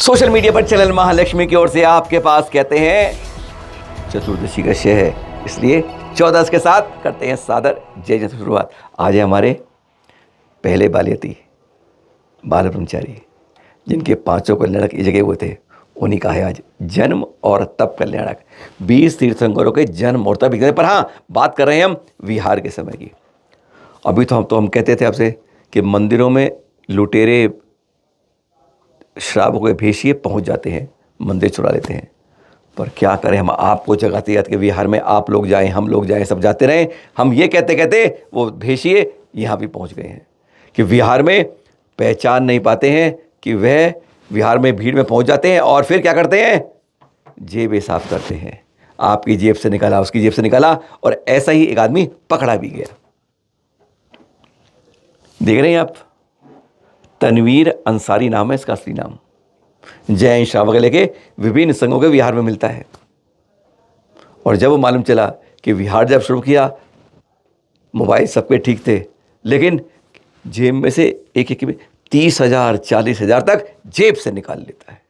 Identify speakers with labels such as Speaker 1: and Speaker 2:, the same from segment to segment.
Speaker 1: Social media पर channel Mahalakshmi की ओर से आपके पास कहते हैं चतुर्दशी का शय है, इसलिए 14 के साथ करते हैं सादर जय जय शुरुआत। आज है हमारे पहले बालयती बाल ब्रह्मचारी, जिनके पांचों कल्याणक इस जगह हुए थे, उन्हीं का है आज जन्म और तप कल्याणक। 20 तीर्थंकरों के जन्म और तप। पर हाँ, बात कर रहे हैं हम विहार के समय की। अभी तो हम कहते थे आपसे कि मंदिरों में लुटेरे श्रावकों के भेषिए पहुंच जाते हैं, मंदिर चुरा लेते हैं। पर क्या करें, हम आपको जगाते याद कि विहार में आप लोग जाएं, हम लोग जाएं, सब जाते रहें। हम ये कहते कहते वो भेषिए यहाँ भी पहुंच गए हैं कि विहार में पहचान नहीं पाते हैं कि वह विहार में भीड़ में पहुंच जाते हैं और फिर क्या करते हैं, जेबें साफ करते हैं। आपकी जेब से निकाला, उसकी जेब से निकाला, और ऐसा ही एक आदमी पकड़ा भी गया। देख रहे हैं आप, तनवीर अंसारी नाम है इसका असली नाम। जैन श्रावक लेके विभिन्न संघों के विहार में मिलता है। और जब वो मालूम चला कि विहार जब शुरू किया, मोबाइल सबके ठीक थे, लेकिन जेब में से एक में 30,000 40,000 तक जेब से निकाल लेता है।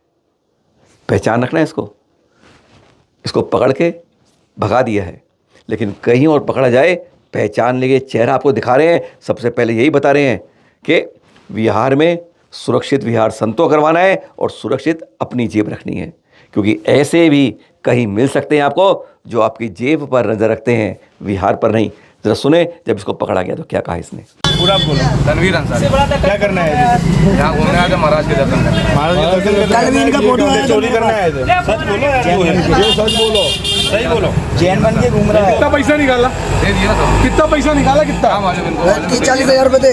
Speaker 1: पहचान रखना है इसको पकड़ के भगा दिया है। लेकिन कहीं और पकड़ा जाए, पहचान लेके चेहरा आपको दिखा रहे हैं। सबसे पहले यही बता रहे हैं कि विहार में सुरक्षित विहार संतों करवाना है और सुरक्षित अपनी जेब रखनी है, क्योंकि ऐसे भी कहीं मिल सकते हैं आपको जो आपकी जेब पर नजर रखते हैं, विहार पर नहीं। जरा सुने जब इसको पकड़ा गया तो क्या कहा इसने।
Speaker 2: पूरा बोलो।
Speaker 3: तनवीर अंसारी।
Speaker 2: क्या करना है?
Speaker 3: यहाँ घूमने आए थे, महाराज के दर्शन करने।
Speaker 2: महाराज के दर्शन करने का फोटो है, चोरी करने आए थे। सच बोलो यार, ये सच बोलो, सही बोलो। जैन बन के घूम रहा है।
Speaker 4: कितना पैसा निकाला?
Speaker 3: दे दिया ना सब।
Speaker 4: कितना पैसा निकाला? कितना?
Speaker 3: हाँ, मालूम इनको, मालूम है।
Speaker 5: 40,000 रुपए थे।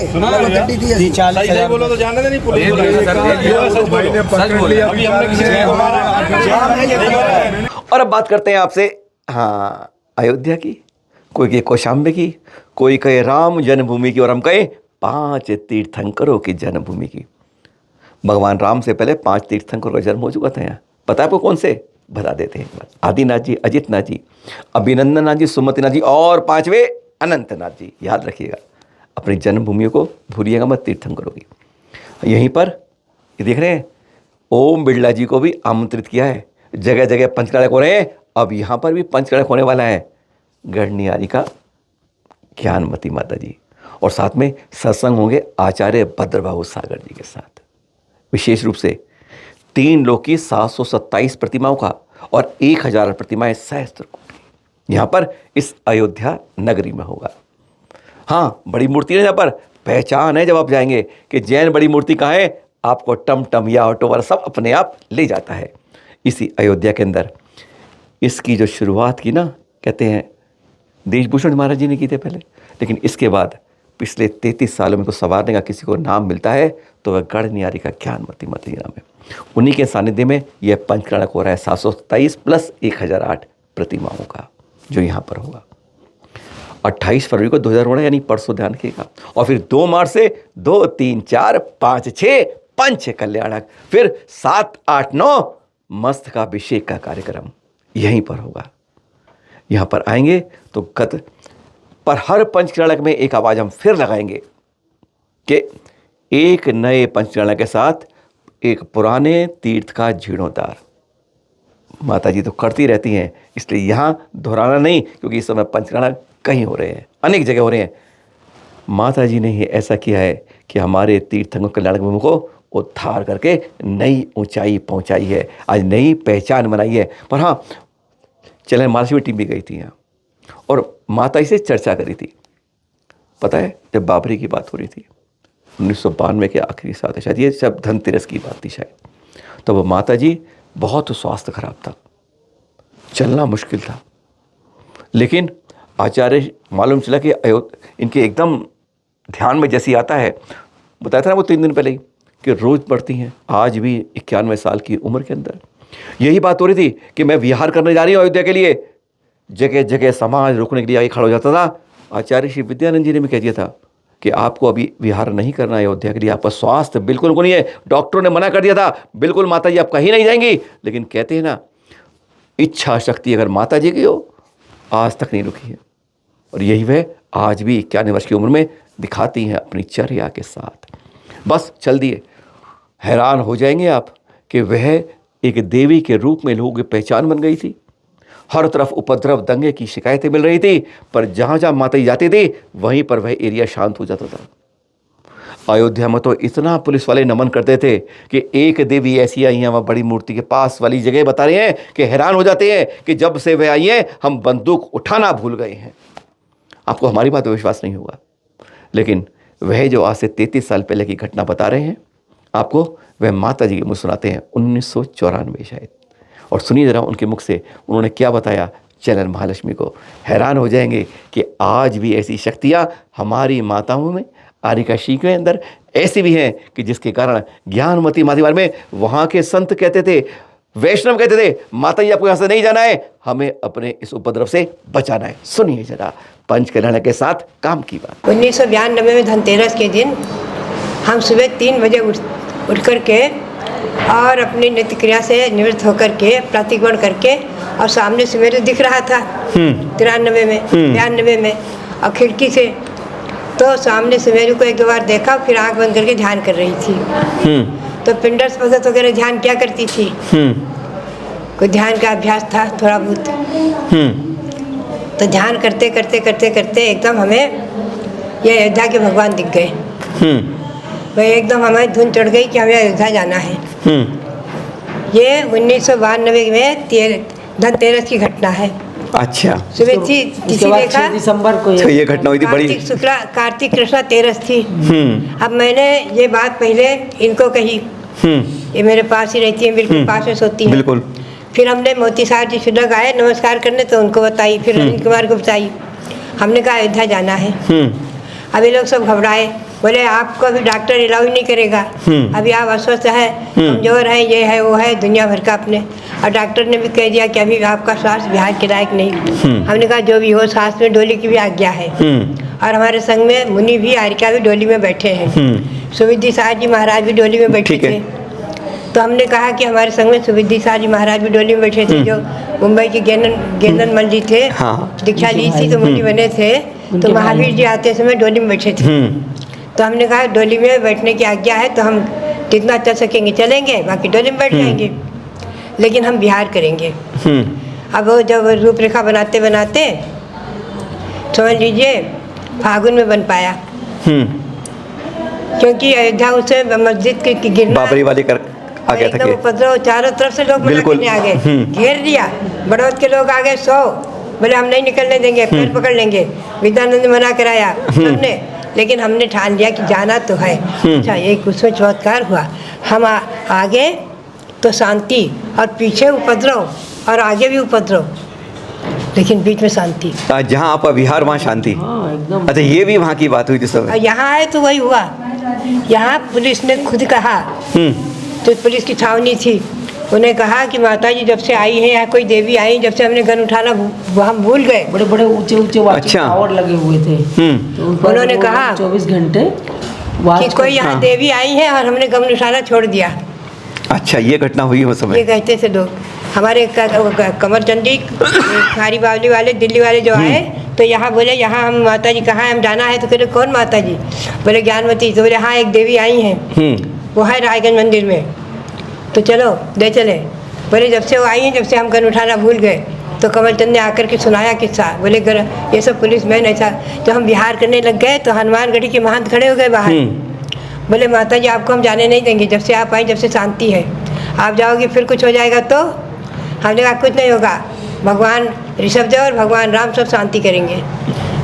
Speaker 2: सही बोलो तो जाने देनी पुलिस।
Speaker 3: दे दिया सर, दे दिया। सच बोलो।
Speaker 2: अभी हमने किसी ने
Speaker 1: और अब बात करते हैं आपसे हाँ अयोध्या की, कोई कहे कौशाम्बे की, कोई कहे राम जन्मभूमि की, और हम कहें 5 तीर्थंकरों की जन्मभूमि की। भगवान राम से पहले 5 तीर्थंकरों का जन्म हो चुका था यहाँ। पता है आपको कौन से? बता देते हैं। आदिनाथ जी, अजितनाथ जी, अभिनंदननाथ जी, सुमतिनाथ जी, और 5वें अनंतनाथ जी। याद रखिएगा, अपनी जन्मभूमियों को भूलिएगा मत तीर्थंकरों की। यहीं पर ये देख रहे हैं, ओम बिरला जी को भी आमंत्रित किया है। जगह जगह पंचकड़क हो रहे हैं। अब यहाँ पर भी पंचकड़क होने वाला है। गढ़नियारी का ज्ञानमती माता जी, और साथ में सत्संग होंगे आचार्य भद्रबाहु सागर जी के साथ। विशेष रूप से 3 लोक की 727 प्रतिमाओं का और 1000 प्रतिमाएं सहस्त्र कोटि यहाँ पर इस अयोध्या नगरी में होगा। हाँ, बड़ी मूर्ति है यहाँ पर, पहचान है जब आप जाएंगे कि जैन बड़ी मूर्ति कहाँ है, आपको टम टम या ऑटो वाला सब अपने आप ले जाता है। इसी अयोध्या के अंदर इसकी जो शुरुआत की ना, कहते हैं देशभूषण महाराज जी ने की थे पहले, लेकिन इसके बाद पिछले 33 सालों में को संवारने का किसी को नाम मिलता है तो वह गढ़नियारी का ज्ञानमती माता जी नाम है। उन्हीं के सानिध्य में यह पंचकड़क हो रहा है 727 प्लस 1008 प्रतिमाओं का, जो यहाँ पर होगा 28 फरवरी को 2000 होना, यानी परसों, ध्यान रखिएगा। और फिर 2 मार्च से 2, 3, 4, 5, 6 पंच कल्याणक, फिर 7, 8, 9 मस्तकाभिषेक का कार्यक्रम यहीं पर होगा। यहाँ पर आएंगे तो गत पर हर पंचकल्याणक में एक आवाज़ हम फिर लगाएंगे कि एक नए पंचकल्याणक के साथ एक पुराने तीर्थ का जीर्णोद्धार। माता जी तो करती रहती हैं, इसलिए यहाँ दोहराना नहीं, क्योंकि इस समय पंचकल्याणक कहीं हो रहे हैं, अनेक जगह हो रहे हैं। माता जी ने ही ऐसा किया है कि हमारे तीर्थंकर कल्याणक भूमि को उद्धार करके नई ऊंचाई पहुंचाई है, आज नई पहचान बनाई है। पर हाँ, चैनल महालक्ष्मी टीम भी गई थी यहाँ और माता जी से चर्चा करी थी। पता है, जब बाबरी की बात हो रही थी 1992 के आखिरी साल है शायद, ये सब धनतेरस की बात थी शायद, तो वो माता जी बहुत स्वास्थ्य खराब था, चलना मुश्किल था। लेकिन आचार्य मालूम चला कि इनके एकदम ध्यान में जैसी आता है, बताया था ना वो 3 दिन पहले ही, कि रोज़ पढ़ती हैं। आज भी 91 साल की उम्र के अंदर यही बात हो रही थी कि मैं विहार करने जा रही हूँ अयोध्या के लिए। जगह जगह समाज रुकने के लिए आगे खड़ा हो जाता था। आचार्य श्री विद्यानंद जी ने भी कह दिया था कि आपको अभी विहार नहीं करना है अयोध्या के लिए, आपका स्वास्थ्य बिल्कुल को नहीं है, डॉक्टरों ने मना कर दिया था, बिल्कुल माता जी आप कहीं नहीं जाएंगी। लेकिन कहते हैं ना, इच्छा शक्ति अगर माता जी की हो, आज तक नहीं रुकी है। और यही वह आज भी 91 वर्ष की उम्र में दिखाती हैं अपनी चर्या के साथ। बस चल दिए, हैरान हो जाएंगे आप कि वह एक देवी के रूप में लोगों की पहचान बन गई थी। हर तरफ उपद्रव दंगे की शिकायतें मिल रही थी, पर जहाँ जहाँ माता जी जाती थी वहीं पर वह एरिया शांत हो जाता था। अयोध्या में तो इतना पुलिस वाले नमन करते थे कि एक देवी ऐसी आई है वहाँ बड़ी मूर्ति के पास वाली जगह बता रहे हैं कि हैरान हो जाते हैं कि जब से वह आई है हम बंदूक उठाना भूल गए हैं। आपको हमारी बात पर विश्वास नहीं होगा, लेकिन वह जो आज से 33 साल पहले की घटना बता रहे हैं आपको, वह माता जी के मुँह सुनाते हैं 1994 शायद। और सुनिए ज़रा उनके मुख से उन्होंने क्या बताया चैनल महालक्ष्मी को। हैरान हो जाएंगे कि आज भी ऐसी शक्तियाँ हमारी माताओं में, आरिकाशी के अंदर ऐसी भी हैं कि जिसके कारण ज्ञानमती मातीवार में वहाँ के संत कहते थे, वैष्णव कहते थे, माता जी आपको यहाँ से नहीं जाना है, हमें अपने इस उपद्रव से बचाना है। सुनिए जरा पंचकल्याण के साथ काम की बात।
Speaker 4: 1992 में धनतेरस के दिन हम सुबह 3 बजे उठ करके और अपनी नित्य क्रिया से निवृत्त होकर के प्रतिक्रमण करके, और सामने से मेरे दिख रहा था 93 में और खिड़की से, तो सामने से मेरे को 1-2 बार देखा, फिर आंख बंद करके ध्यान कर रही थी। तो पिंडर पद्धत वगैरह ध्यान क्या करती थी, कोई ध्यान का अभ्यास था थोड़ा बहुत। तो ध्यान करते करते करते करते एकदम हमें ये अयोध्या के भगवान दिख गए। वह एकदम हमारी धुन चढ़ गई कि हमें अयोध्या जाना है। ये 1992 में धनतेरस की घटना है।
Speaker 1: अच्छा,
Speaker 4: सुबह थी, किसी देखा
Speaker 5: दिसंबर को
Speaker 1: तो ये घटना हुई थी बड़ी।
Speaker 4: कार्तिक कृष्णा तेरस थी। अब मैंने ये बात पहले इनको कही, ये मेरे पास ही रहती है, बिल्कुल पास में सोती है।
Speaker 1: बिल्कुल।
Speaker 4: फिर हमने मोती साहब जी सुलग आए नमस्कार करने, तो उनको बताई, फिर अनिल कुमार को बताई। हमने कहा अयोध्या जाना है। अभी लोग सब घबराए, बोले आपको अभी डॉक्टर अलाउ नहीं करेगा, अभी आप अस्वस्थ है, कमजोर है, ये है वो है, दुनिया भर का अपने। और डॉक्टर ने भी कह दिया कि अभी आपका स्वास्थ्य बिहार के लायक नहीं। हमने कहा जो भी हो, साथ में डोली की भी आज्ञा है। और हमारे संग में मुनि भी, आरिका भी डोली में बैठे हैं। सुविद्धि साहब जी महाराज भी डोली में बैठे थे। तो हमने कहा कि हमारे संग में सुविद्धि साहब जी महाराज भी डोली में बैठे थे, जो मुंबई के गेंदन मल जी थे। दीक्षा ली थी तो मुनि बने थे, तो महावीर जी आते समय डोली में बैठे थे। तो हमने कहा डोली में बैठने की आज्ञा है, तो हम जितना चल सकेंगे चलेंगे, बाकी डोली में बैठ जाएंगे, लेकिन हम बिहार करेंगे। अब वो जब रूपरेखा बनाते बनाते समझ लीजिए फागुन में बन पाया, क्योंकि अयोध्या उसे मस्जिद की गिरना
Speaker 1: बाबरी वाली कर आ गया था
Speaker 4: एकदम उपद्रव, चारों तरफ से लोग मना करने आ गए, घेर लिया। बड़ौद के लोग आ गए 100, बोले हम नहीं निकलने देंगे, पैर पकड़ लेंगे। विद्यानंद ने मना कराया सबने, लेकिन हमने ठान लिया कि जाना तो है। अच्छा, एक उसमें चमत्कार हुआ, हम आगे तो शांति और पीछे उपद्रव और आगे भी उपद्रव, लेकिन बीच में शांति।
Speaker 1: जहाँ आपका विहार वहाँ शांति।
Speaker 5: एकदम।
Speaker 1: अच्छा, ये भी वहाँ की बात हुई थी सब।
Speaker 4: यहाँ आए तो वही हुआ। यहाँ पुलिस ने खुद कहा, तो पुलिस की छावनी थी, उन्हें कहा कि माता जी जब से आई हैं, यहाँ कोई देवी आई, जब से हमने गन उठाना हम भूल गए।
Speaker 5: बड़े बड़े ऊंचे ऊंचे टावर लगे हुए थे। तो
Speaker 4: उन्होंने कहा
Speaker 5: 24 घंटे
Speaker 4: कि कोई यहाँ देवी आई है और हमने गन उठाना छोड़ दिया।
Speaker 1: अच्छा, ये घटना हुई हो समय।
Speaker 4: ये कहते थे लोग। हमारे कमर चंडी खारी बावली वाले दिल्ली वाले जो आए, तो यहाँ बोले यहाँ हम माता जी कहाँ है, हम जाना है। तो कहते कौन माता जी, बोले ज्ञानमती। तो बोले हाँ एक देवी आई हैं, वो है रायगंज मंदिर में, तो चलो ले चले। बोले जब से वो आई हैं, जब से हम गन उठाना भूल गए। तो कमलचंद ने आकर के सुनाया किस्सा, बोले ये सब पुलिस मैन ऐसा। तो हम बिहार करने लग गए, तो हनुमानगढ़ी के महंत खड़े हो गए बाहर, बोले माता जी आपको हम जाने नहीं देंगे, जब से आप आई, जब से शांति है, आप जाओगे फिर कुछ हो जाएगा। तो हमने कहा कुछ नहीं होगा, भगवान ऋषभदेव और भगवान राम सब शांति करेंगे।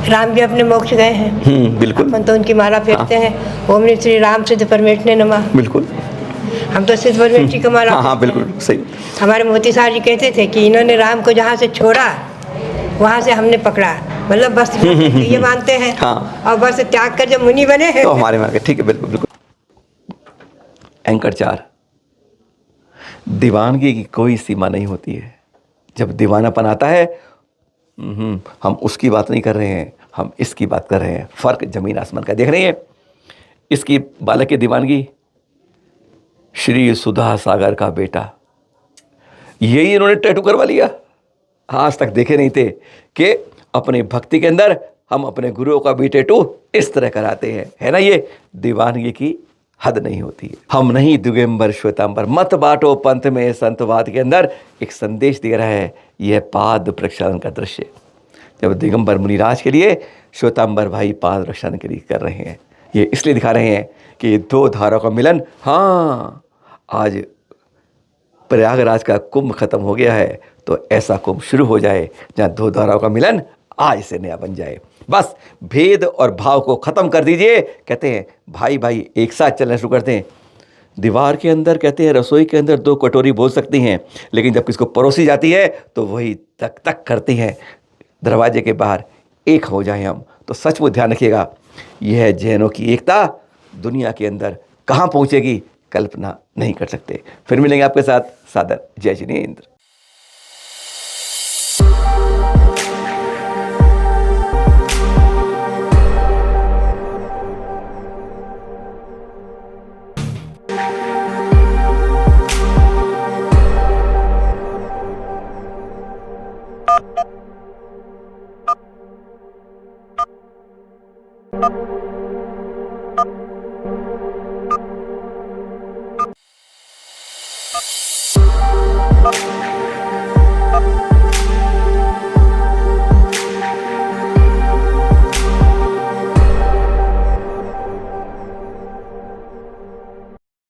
Speaker 4: राम भी अपने मोक्ष गए हैं,
Speaker 1: बिल्कुल।
Speaker 4: अपन तो उनकी माला फेरते हैं, ओम श्री राम सिद्ध परमेश्वरे नमः।
Speaker 1: बिल्कुल,
Speaker 4: हम तो सिद्ध परमेश्वरी का माला।
Speaker 1: हाँ, बिल्कुल सही।
Speaker 4: हमारे मोती साहब जी कहते थे कि इन्होंने राम को जहाँ से छोड़ा वहाँ से हमने पकड़ा, मतलब बस ये मानते हैं। और बस त्याग कर जब मुनि बने हैं
Speaker 1: तो हमारे में ठीक है। बिल्कुल बिल्कुल। एंकर 4, दीवानगी की कोई सीमा नहीं होती है। जब दीवानापन आता है, हम उसकी बात नहीं कर रहे हैं, हम इसकी बात कर रहे हैं। फ़र्क ज़मीन आसमान का। देख रहे हैं इसकी बालक की दीवानगी, श्री सुधा सागर का बेटा, यही इन्होंने टैटू करवा लिया। आज तक देखे नहीं थे कि अपने भक्ति के अंदर हम अपने गुरुओं का भी टैटू इस तरह कराते हैं, है ना। ये दीवानगी की हद नहीं होती है। हम नहीं दिगंबर श्वेतांबर, मत बांटो पंथ में संतवाद के अंदर एक संदेश दे रहा है यह पाद प्रक्षालन का दृश्य। जब दिगंबर मुनिराज के लिए, श्वेतांबर भाई पाद प्रक्षालन के लिए कर रहे हैं। ये इसलिए दिखा रहे हैं कि ये दो धाराओं का मिलन, हाँ आज प्रयागराज का कुंभ खत्म हो गया है तो ऐसा कुंभ शुरू हो जाए जहाँ दो धाराओं का मिलन आज से नया बन जाए। बस भेद और भाव को ख़त्म कर दीजिए। कहते हैं भाई भाई एक साथ चलना शुरू करते हैं। दीवार के अंदर कहते हैं, रसोई के अंदर दो कटोरी बोल सकती हैं, लेकिन जब किसको परोसी जाती है तो वही तक तक करती हैं। दरवाजे के बाहर एक हो जाए हम, तो सचमुच ध्यान रखिएगा, यह जैनों की एकता दुनिया के अंदर कहाँ पहुँचेगी कल्पना नहीं कर सकते। फिर मिलेंगे आपके साथ। सादर जय जिनेंद्र।